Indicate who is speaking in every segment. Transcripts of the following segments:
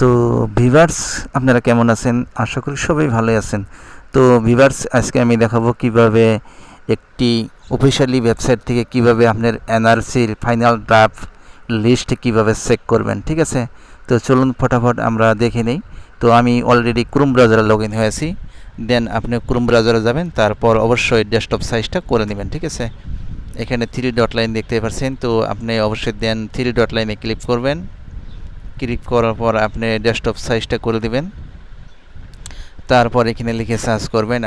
Speaker 1: তো ভিউয়ার্স, আপনারা কেমন আছেন? আশা করি সবাই ভালো আছেন। তো ভিউয়ার্স, আজকে আমি দেখাবো কিভাবে একটি অফিশিয়ালি ওয়েবসাইট থেকে কিভাবে আপনার এনআরসির ফাইনাল ড্রাফট লিস্ট কিভাবে চেক করবেন, ঠিক আছে? তো চলুন ফটাফট আমরা দেখে নেই। তো আমি অলরেডি ক্রোম ব্রাউজারে লগ ইন হয়েছি। দেন আপনি ক্রোম ব্রাউজারে যাবেন, তারপর অবশ্যই ডেস্কটপ সাইজটা করে নেবেন, ঠিক আছে? এখানে 3 ডট লাইন দেখতে পাচ্ছেন, তো আপনি অবশ্যই দেন 3 ডট লাইনে ক্লিক করবেন। ক্লিক করার পর আপনি ডেস্কটপ সাইজটা করে দিবেন। তারপর এখানে লিখে সার্চ করবেন।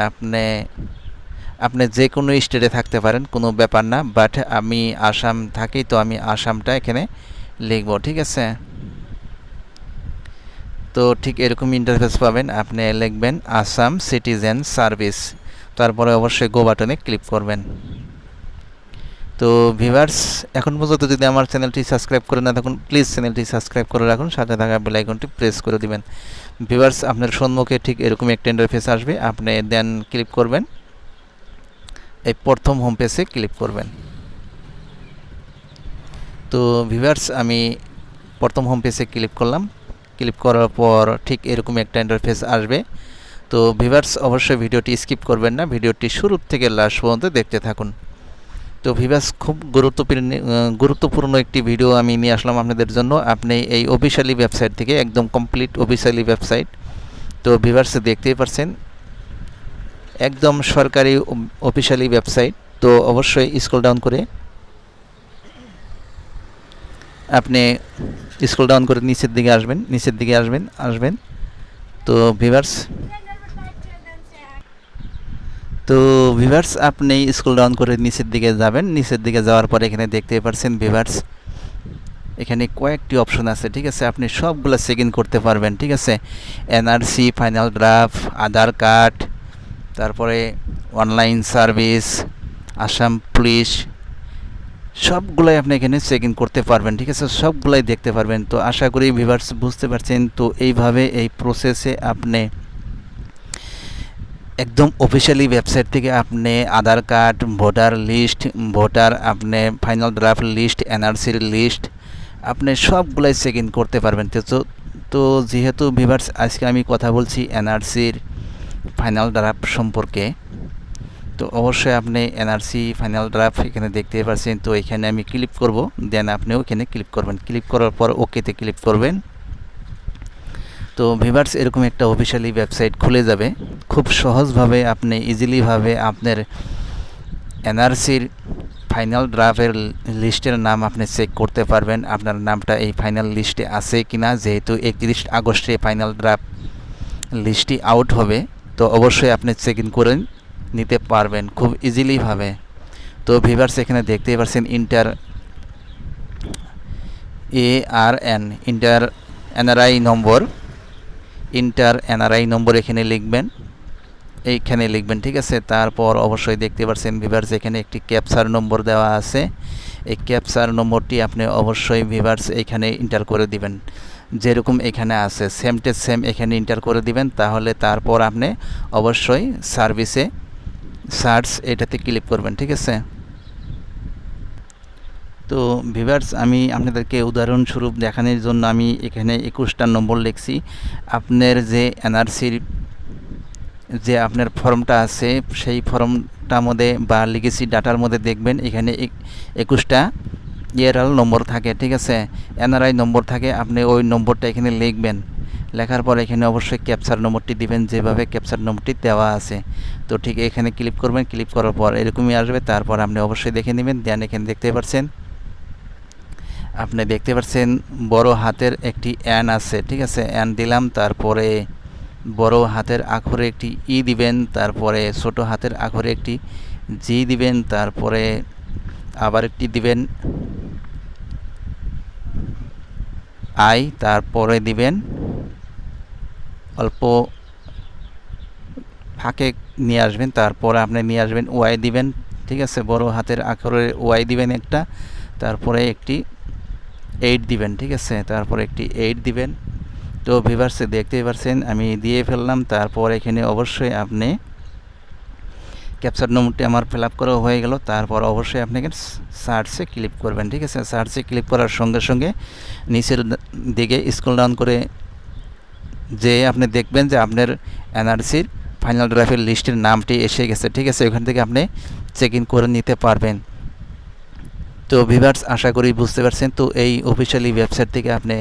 Speaker 1: আপনি যে কোনো স্টেটে থাকতে পারেন, কোনো ব্যাপার না, বাট আমি আসাম থাকি, তো আমি আসামটা এখানে লিখব, ঠিক আছে? তো ঠিক এরকম ইন্টারফেস পাবেন। আপনি লিখবেন আসাম সিটিজেন সার্ভিস, তারপরে অবশ্যই গো বাটনে ক্লিক করবেন। তো ভিউয়ার্স, এখন পর্যন্ত যদি আমার চ্যানেলটি সাবস্ক্রাইব করে না থাকুন, প্লিজ চ্যানেলটি সাবস্ক্রাইব করে রাখুন, সাথে থাকা বেল আইকনটি প্রেস করে দিবেন। ভিউয়ার্স, আপনার সম্মুখে ঠিক এরকম একটা ইন্টারফেস আসবে। আপনি দেন ক্লিক করবেন, এই প্রথম হোম পেজে ক্লিক করবেন। তো ভিউয়ার্স, আমি প্রথম হোম পেজে ক্লিক করলাম। ক্লিক করার পর ঠিক এরকম একটা ইন্টারফেস আসবে। তো ভিউয়ার্স, অবশ্যই ভিডিওটি স্কিপ করবেন না, ভিডিওটি শুরু থেকে লাস্ট পর্যন্ত দেখতে থাকুন। তো ভিউয়ার্স, খুব গুরুত্বপূর্ণ একটি ভিডিও আমি নিয়ে আসলাম আপনাদের জন্য। আপনি এই অফিশিয়ালি ওয়েবসাইট থেকে, একদম কমপ্লিট অফিশিয়ালি ওয়েবসাইট। তো ভিউয়ার্স, দেখতেই পাচ্ছেন একদম সরকারি অফিশিয়ালি ওয়েবসাইট। তো অবশ্যই স্ক্রল ডাউন করে আপনি নিচের দিকে আসবেন। তো ভিউয়ার্স, আপনি স্ক্রল ডাউন করে নিচের দিকে যাবেন। নিচের দিকে যাওয়ার পরে এখানে দেখতে পাচ্ছেন ভিউয়ার্স, এখানে কয়েকটি অপশন আছে, ঠিক আছে? আপনি সবগুলো চেক ইন করতে পারবেন, ঠিক আছে? এনআরসি, ফাইনাল ড্রাফট, আধার কার্ড, তারপরে অনলাইন সার্ভিস, আসাম পুলিশ, সবগুলাই আপনি এখানে চেক ইন করতে পারবেন, ঠিক আছে? সবগুলাই দেখতে পারবেন। তো আশা করি ভিউয়ার্স বুঝতে পারছেন। তো এইভাবে এই প্রসেসে আপনি একদম অফিশিয়ালি ওয়েবসাইট থেকে আপনি আধার কার্ড, ভোটার আপনি ফাইনাল ড্রাফট লিস্ট, এনআরসির লিস্ট, আপনি সবগুলাই চেক ইন করতে পারবেন। তো যেহেতু ভিউয়ার্স আজকে আমি কথা বলছি এনআরসির ফাইনাল ড্রাফট সম্পর্কে, তো অবশ্যই আপনি এনআরসি ফাইনাল ড্রাফট এখানে দেখতে পাচ্ছেন। তো এখানে আমি ক্লিক করব, দেন আপনিও এখানে ক্লিক করবেন। ক্লিক করার পর ওকেতে ক্লিক করবেন। তো ভিউয়ার্স, এরকম একটা অফিশিয়ালি ওয়েবসাইট খুলে যাবে। খুব সহজভাবে আপনি ইজিলিভাবে আপনার এনআরসির ফাইনাল ড্রাফটের লিস্টের নাম আপনি চেক করতে পারবেন, আপনার নামটা এই ফাইনাল লিস্টে আছে কিনা। যেহেতু 31 আগস্টে ফাইনাল ড্রাফট লিস্টটি আউট হবে, তো অবশ্যই আপনি চেক ইন করে নিতে পারবেন খুব ইজিলিভাবে। তো ভিউয়ার্স, এখানে দেখতেই পাচ্ছেন ইন্টার এনআরআই নম্বর এখানে লিখবেন, ঠিক আছে? তারপর অবশ্যই দেখতে পাচ্ছেন ভিউয়ার্স, এখানে একটি ক্যাপচার নম্বর দেওয়া আছে। এই ক্যাপচার নম্বরটি আপনি অবশ্যই ভিউয়ার্স এখানে এন্টার করে দিবেন, যেরকম এখানে আছে সেম এখানে এন্টার করে দিবেন। তাহলে তারপর আপনি অবশ্যই সার্চ এটাতে ক্লিক করবেন, ঠিক আছে? তো ভিউয়ার্স, আমি আপনাদেরকে উদাহরণস্বরূপ দেখানোর জন্য আমি এখানে 21টা নম্বর লিখছি। আপনার যে এনআরসির যে আপনার ফর্মটা আছে, সেই ফর্মটার মধ্যে বা লিগেসি ডাটার মধ্যে দেখবেন এখানে 21টা ইয়ারআল নম্বর থাকে, ঠিক আছে? এনআরআই নম্বর থাকে। আপনি ওই নম্বরটা এখানে লিখবেন। লেখার পর এখানে অবশ্যই ক্যাপচার নম্বরটি দিবেন, যেভাবে ক্যাপচার নম্বরটি দেওয়া আছে। তো ঠিক এখানে ক্লিক করবেন। ক্লিক করার পর এরকমই আসবে। তারপর আপনি অবশ্যই দেখে নেবেন। দেন এখানে দেখতে পাচ্ছেন বড় হাতের একটি এন আছে, ঠিক আছে? এন দিলাম, তারপরে বড় হাতের আখরে একটি ই দিবেন, তারপরে ছোট হাতের আখরে একটি জি দিবেন, তারপরে আবার একটি দিবেন আই, তারপরে দিবেন অল্প ফাঁকে নিয়ে আসবেন, তারপরে আপনি নিয়ে আসবেন ওয়াই দিবেন, ঠিক আছে? বড় হাতের আখরে ওয়াই দিবেন একটা, তারপরে একটি 8 দিবেন, ঠিক আছে? তারপরে একটি 8 দিবেন। তো ভিউয়ার্স, দেখতেই পাচ্ছেন আমি দিয়ে ফেললাম। তারপর এখানে অবশ্যই আপনি ক্যাপচার নম্বরটি আমার ফিল আপ করা হয়ে গেল। তারপর অবশ্যই আপনাকে সার্চে ক্লিক করবেন, ঠিক আছে? সার্চে ক্লিক করার সঙ্গে সঙ্গে নিচের দিকে স্ক্রল ডাউন করে যে আপনি দেখবেন যে আপনার এনআরসির ফাইনাল ড্রাফটের লিস্টের নামটি এসে গেছে, ঠিক আছে। ওখান থেকে আপনি চেক ইন করে নিতে পারবেন। তো ভিউয়ার্স, আশা করি বুঝতে পারছেন। তো এই অফিসিয়ালি ওয়েবসাইট থেকে আপনি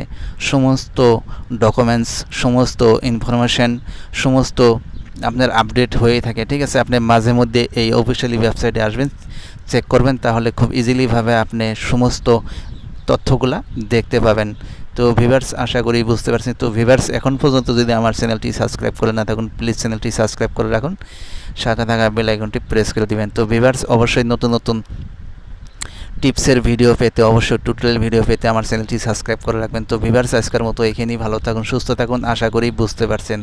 Speaker 1: সমস্ত ডকুমেন্টস, সমস্ত ইনফরমেশান, সমস্ত আপনার আপডেট হয়ে থাকে, ঠিক আছে। আপনি মাঝে মধ্যে এই অফিসিয়ালি ওয়েবসাইটে আসবেন, চেক করবেন, তাহলে খুব ইজিলিভাবে আপনি সমস্ত তথ্যগুলা দেখতে পাবেন। তো ভিউয়ার্স, আশা করি বুঝতে পারছেন। তো ভিউয়ার্স, এখন পর্যন্ত যদি আমার চ্যানেলটি সাবস্ক্রাইব করে না থাকুন, প্লিজ চ্যানেলটি সাবস্ক্রাইব করে রাখুন, সাথে থাকা বেল আইকনটি প্রেস করে দিবেন। তো ভিউয়ার্স, অবশ্যই নতুন নতুন টিপসের ভিডিও পেতে, অবশ্যই টিউটোরিয়াল ভিডিও পেতে আমার চ্যানেলটি সাবস্ক্রাইব করে রাখবেন। তো ভিউয়ার্স, আজকের মতো এখানেই, ভালো থাকুন, সুস্থ থাকুন, আশা করি বুঝতে পারছেন।